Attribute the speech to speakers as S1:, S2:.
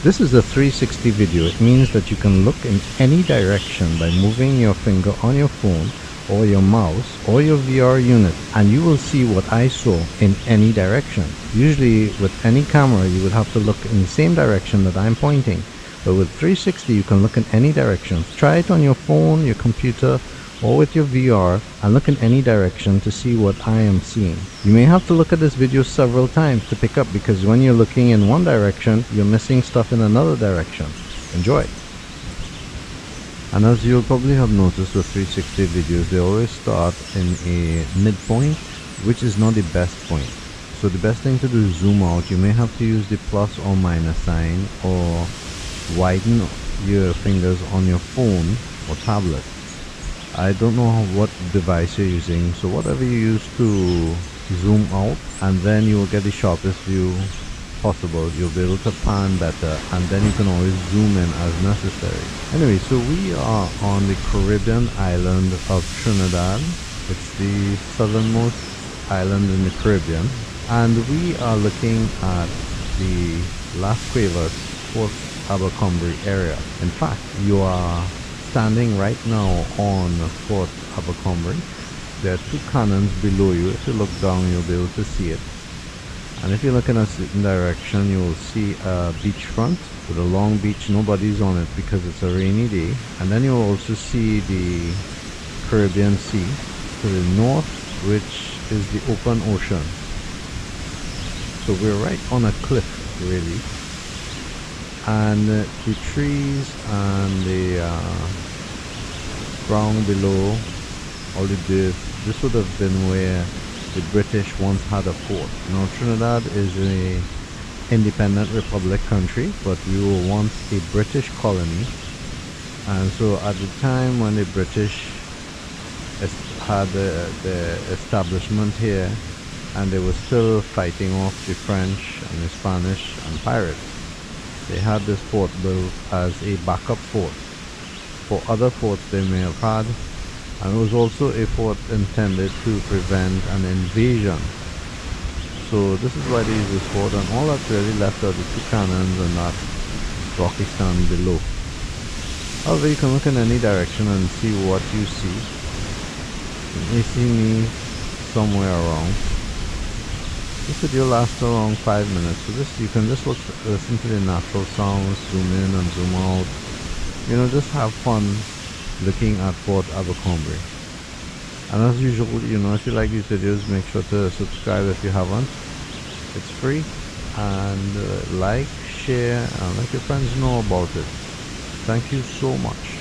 S1: This is a 360 video. It means that you can look in any direction by moving your finger on your phone or your mouse or your VR unit, and you will see what I saw in any direction. Usually with any camera you would have to look in the same direction that I'm pointing, but with 360 you can look in any direction. Try it on your phone, your computer, or with your VR and look in any direction to see what I am seeing. You may have to look at this video several times to pick up, because when you're looking in one direction you're missing stuff in another direction. Enjoy! And as you'll probably have noticed with 360 videos, they always start in a midpoint, which is not the best point. So the best thing to do is zoom out. You may have to use the plus or minus sign, or widen your fingers on your phone or tablet. I don't know what device you're using, so whatever you use to zoom out, and then you will get the sharpest view possible. You'll be able to pan better, and then you can always zoom in as necessary. Anyway, so we are on the Caribbean island of Trinidad. It's the southernmost island in the Caribbean, and we are looking at the Las Cuevas, Port Abercrombie area. In fact, you are standing right now on Fort Abercrombie. There are two cannons below you. If you look down you'll be able to see it. And if you look in a certain direction, you will see a beachfront with a long beach. Nobody's on it because it's a rainy day. And then you will also see the Caribbean Sea to the north, which is the open ocean. So we're right on a cliff, really. And the trees and the ground below, all the dirt, this would have been where the British once had a fort. Now Trinidad is a independent republic country, but we were once a British colony. And so at the time when the British had the establishment here, and they were still fighting off the French and the Spanish and pirates, they had this fort built as a backup fort for other forts they may have had. And it was also a fort intended to prevent an invasion. So this is why they use this fort, and all that's really left are the two cannons and that rocky stand below. However, you can look in any direction and see what you see. You may see me somewhere around. This video lasts around 5 minutes, so this you can just listen to the natural sounds, zoom in and zoom out. You know, just have fun looking at Port Abercrombie. And as usual, you know, if you like these videos, make sure to subscribe if you haven't. It's free, and like, share, and let your friends know about it. Thank you so much.